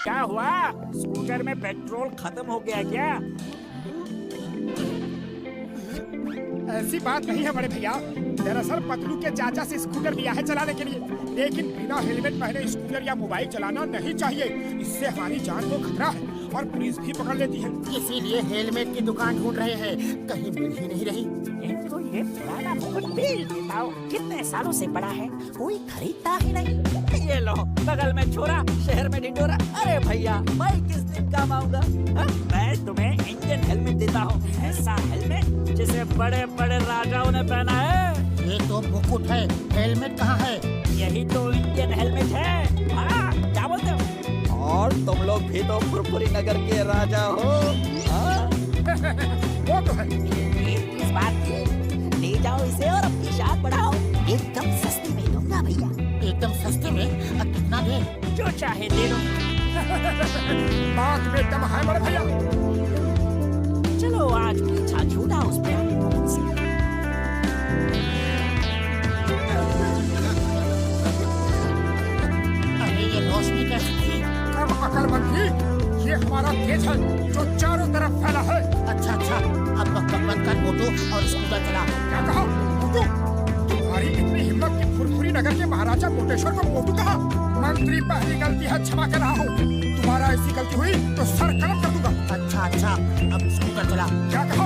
क्या हुआ? स्कूटर में पेट्रोल खत्म हो गया क्या? ऐसी बात नहीं है बड़े भैया। दरअसल पतलू के चाचा से स्कूटर लिया है चलाने के लिए, लेकिन बिना हेलमेट पहने स्कूटर या मोबाइल चलाना नहीं चाहिए। इससे हमारी जान को खतरा है और पुलिस भी पकड़ लेती है। इसीलिए हेलमेट की दुकान ढूंढ रहे हैं, कहीं मिल ही नहीं रही। इनको ये पुराना मुकुट बेच देता हूँ। कितने सालों से पड़ा है, कोई खरीदता ही नहीं। ये लो, बगल में छोरा, शहर में ढिंढोरा। अरे भैया, मैं किस दिन काम आऊंगा? मैं तुम्हें इंडियन हेलमेट देता हूँ, ऐसा हेलमेट जिसे बड़े बड़े राजाओं ने पहना है। ये तो मुकुट है, हेलमेट कहाँ है? यही तो इंडियन हेलमेट है। हाँ, क्या बोलते हो? और तुम लोग भी तो फुरफुरी नगर के राजा हो। वो तो है। इस बात की ले जाओ इसे और अपनी शान बढ़ाओ। एकदम सस्ते में दूंगा भैया। एकदम सस्ते में? कितना दे? जो चाहे दे दो। बात में दम है बड़े भैया। चलो आज पीछा छूटा उस पे। अरे ये रोशनी कैसी थी? कम अकलमंदी, ये हमारा तेज है जो चारों तरफ फैला है। अच्छा, अब वक्त बंद कर मोटू और स्कूटर चला। क्या कहा मोटू? तुम्हारी इतनी हिम्मत कि फुरफुरी नगर के महाराजा कोटेश्वर को मोटू कहा? मंत्री, पहली गलती है, क्षमा कर रहा हूँ। तुम्हारा ऐसी गलती हुई तो सर कलम कर दूंगा। अच्छा, अब स्कूटर चला। क्या कहा?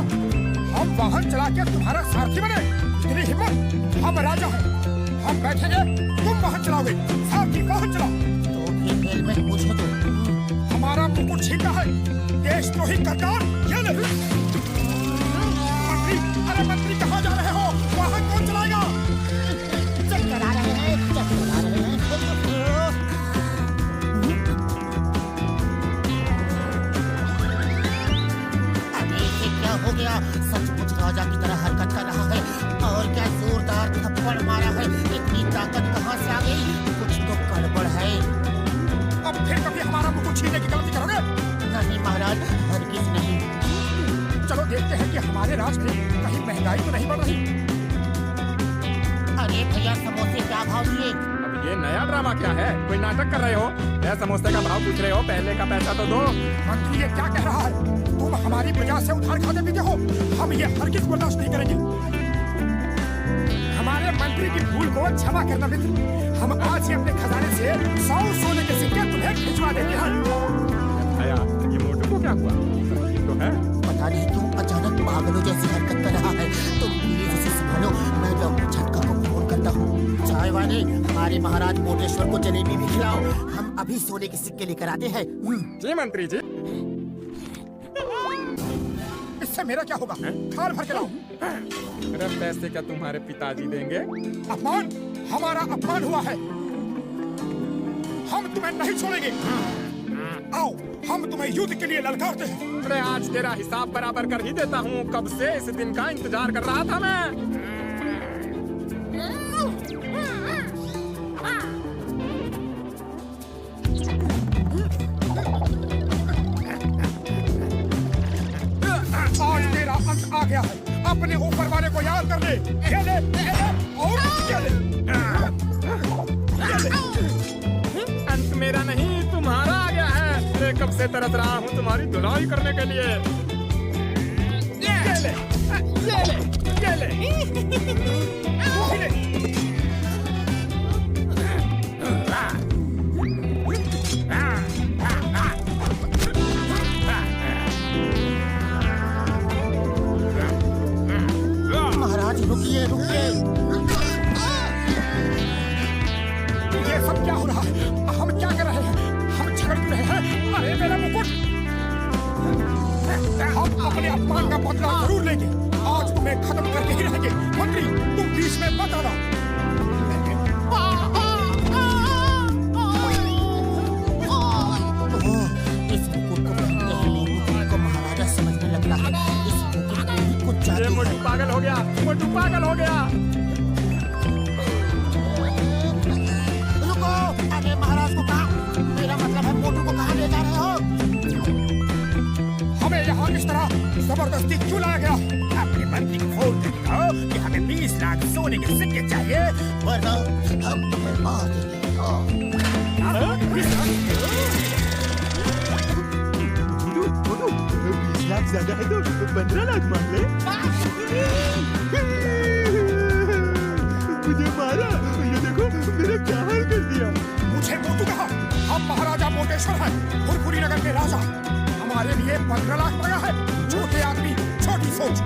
हम वाहन चला के तुम्हारा सारथी बने? इतनी हिम्मत? हम राजा हैं, हम बैठेंगे, तुम वाहन चलाओगे। सारथी वाहन चलाओ। तो फिर हेलमेट मुझे दो। हमारा मुकुट छीनना है, देशद्रोही गद्दार। ये नहीं। मंत्री, अरे मंत्री कहाँ जा रहे हो? वाहन कौन चलाएगा? चक्कर आ रहे हैं। अरे ये क्या हो गया? सचमुच राजा की तरह हरकत कर रहा है और क्या जोरदार थप्पड़ मारा है। इतनी ताकत कहाँ से आ गई? कुछ तो गड़बड़ है। अब फिर कभी हमारा मुकुट छीनने की गलती करोगे? नहीं महाराज, हरगिज नहीं। चलो देखते हैं कि हमारे राज में कहीं महंगाई तो नहीं बढ़ रही। अरे भैया, समोसे क्या भाव दिए? अब ये नया ड्रामा क्या है? कोई नाटक कर रहे हो? यह समोसे का भाव पूछ रहे हो? पहले का पैसा तो दो। मंत्री ये क्या कह रहा है? तुम हमारी प्रजा से उधार खाते पीते हो। हम ये हरगिज बर्दाश्त नहीं करेंगे। हमारे मंत्री की भूल को क्षमा करना मित्र। हम आज ही अपने खजाने से 100 सोने के सिक्के तुम्हें भिजवा देते हैं। आया, ये मोटू को क्या हुआ? ये तो है। पता नहीं क्यों अचानक पागलों जैसी हरकत कर रहा है। तुम प्लीज इसे संभालो, मैं डॉक्टर झटका को फोन करता हूँ। चाय वाले, हमारे महाराज कोटेश्वर को जलेबी भी खिलाओ। हम अभी सोने के सिक्के लेकर आते हैं। जी मंत्री जी। इससे मेरा क्या होगा? थाल भर के लाओ। अरे पैसे क्या तुम्हारे पिताजी देंगे? अपमान, हमारा अपमान हुआ है। हम तुम्हें नहीं छोड़ेंगे। आओ, हम तुम्हें युद्ध के लिए ललकारते हैं। अरे आज तेरा हिसाब बराबर कर ही देता हूँ। कब से इस दिन का इंतजार कर रहा था मैं। आज तेरा अंत आ गया है। अपने ऊपर वाले को याद कर ले। ये ले, और ये ले। अंत मेरा नहीं, तुम्हारा आ गया है। अरे कब से तरस रहा हूँ तुम्हारी धुलाई करने के लिए। ये ले, ये ले, ये ले। महाराज रुकिए। ये सब क्या हो रहा है? हम क्या कर रहे हैं? हम झगड़ रहे हैं। अरे मेरा मुकुट! हम अपने अपमान का बदला जरूर लेंगे। आज तुम्हें खत्म करके ही रहेंगे। मंत्री, तुम बीच में मत आना। इस मुकुट को पहनते ही मोटू को महाराजा समझने लगता है। इस मुकुट में ही कुछ जादू है। मोटू पागल हो गया, मोटू पागल हो गया। रुको, अरे महाराज को कहा, मेरा मतलब है मोटू को कहाँ ले जा रहे हो? हमें यहाँ इस तरह जबरदस्ती क्यों लाया गया? अपने मंत्री को फोन करके कहो कि हमें 20 लाख सोने के सिक्के चाहिए, वरना हम तुम्हें मार देंगे। ज्यादा है तो 15 लाख मांग ले। मुझे मारा, ये देखो मेरा क्या हाल कर दिया। मुझे मोटू कहा, हम महाराजा मोटेश्वर हैं, फुरफुरी नगर के राजा। हमारे लिए 15 लाख मांगा है। छोटे आदमी छोटी सोच।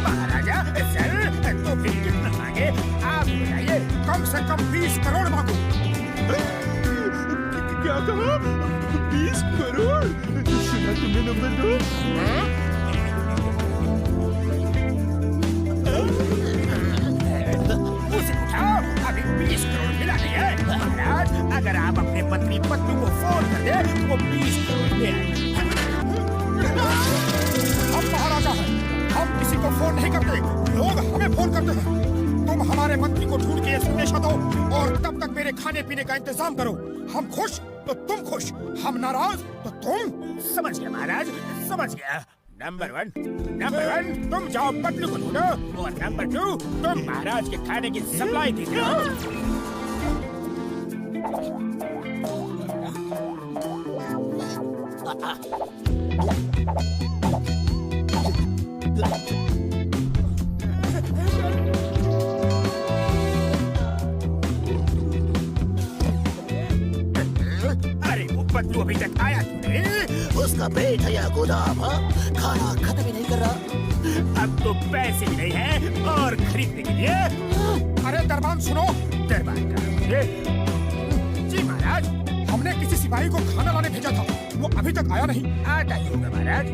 महाराजा सर तो फिर कितना मांगे आप बताइए। कम से कम 20 करोड़ मांगो। क्या कहा? 20 करोड़? सुना तुमने नंबर 2? उसे उठाओ, अभी 20 करोड़ मिला नहीं है। महाराज अगर आप अपने पत्नी पत्नी को फोन कर दे तो वो 20 करोड़ ले आएंगे। हम महाराजा हैं, हम किसी को फोन नहीं करते, लोग हमें फोन करते हैं। तुम हमारे मंत्री को ढूंढ के ये संदेशा दो और तब तक मेरे खाने पीने का इंतजाम करो। हम खुश तो तुम खुश, हम नाराज तो तुम। समझ गया महाराज, समझ गया। नंबर 1 तुम जाओ पतलू को ढूंढो और नंबर 2 तुम महाराज के खाने की सप्लाई दे दो। अरे वो पतलू अभी तक आया क्यों नहीं? उसका पेट है या गोदाम, हाँ? खाना खत्म ही नहीं कर रहा। अब तो पैसे भी नहीं है और खरीदने के लिए। अरे दरबान सुनो, दरबान का जी महाराज, हमने किसी सिपाही को खाना लाने भेजा था, वो अभी तक आया नहीं। आता ही होगा महाराज।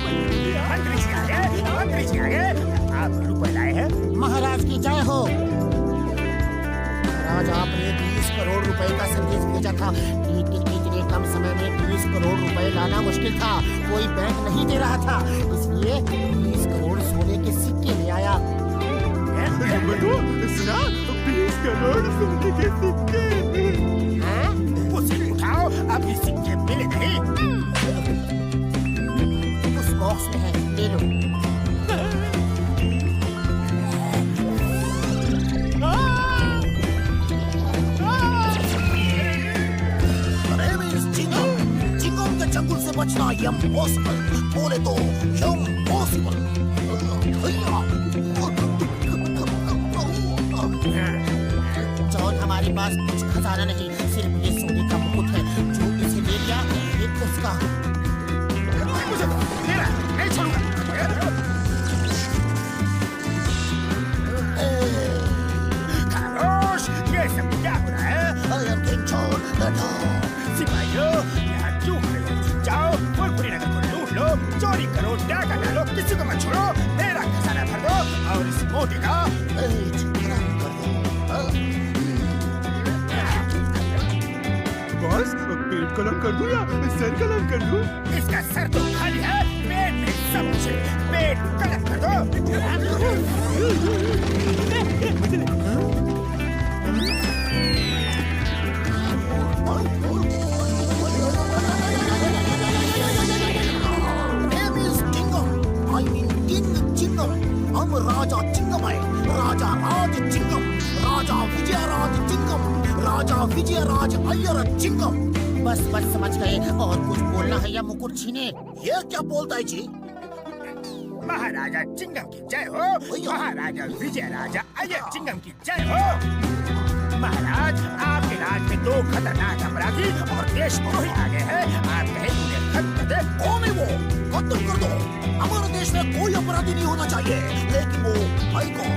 मंत्री जी आ गए, मंत्री जी आ गए। आप रुपए लाए हैं? महाराज की जय हो। महाराज आपने 20 करोड़ रुपए का संदेश भेजा था, लेकिन इतने कम समय में 20 करोड़ रुपए लाना मुश्किल था। कोई बैंक नहीं दे रहा था, इसलिए 20 करोड़ सोने के सिक्के ले आया। नंबर 2 सुना, 20 करोड़ सोने के सिक्के। उसे उठाओ, अभी सिक्के मिले नहीं। उस बॉक्स में है, ले लो। जंगल से बचना इम्पॉसिबल, बोले तो इम्पॉसिबल। जॉन, हमारे पास कुछ खजाना नहीं, सिर्फ ये सोने का मुकुट है। जो इसे ले गया ये उसका। मुझे मेरा नहीं छोड़ूंगा। खामोश, ये सब क्या हो रहा है? सिपाहियों, यहाँ क्यों खड़े हो? जाओ फुरफुरी नगर को लूट लो, चोरी करो, डाका डालो, किसी को मत छोड़ो। मेरा खजाना भर दो और इस मोटे का बॉस, पेट कलम कर दूं या सर कलम कर दूं? इसका सर तो खाली है, पेट में सब कुछ है। पेट कलम कर दो। हम राजा चिंगम है, राजा राज चिंगम, राजा विजयराज चिंगम, राजा विजयराज अय्यर चिंगम। बस बस समझ गए। और कुछ बोलना है या मुकुट छीने? ये क्या बोलता है जी? महाराजा चिंगम की जय हो, महाराजा विजयराजा अय्यर चिंगम की जय हो। महाराज, आपके राज में 2 खतरनाक अपराधी और देशद्रोही आ गए हैं। आप कहें उन्हें खत्म कर दे। कौन है वो? खत्म कर दो। हमारे देश में कोई अपराधी नहीं होना चाहिए, लेकिन वो है कौन?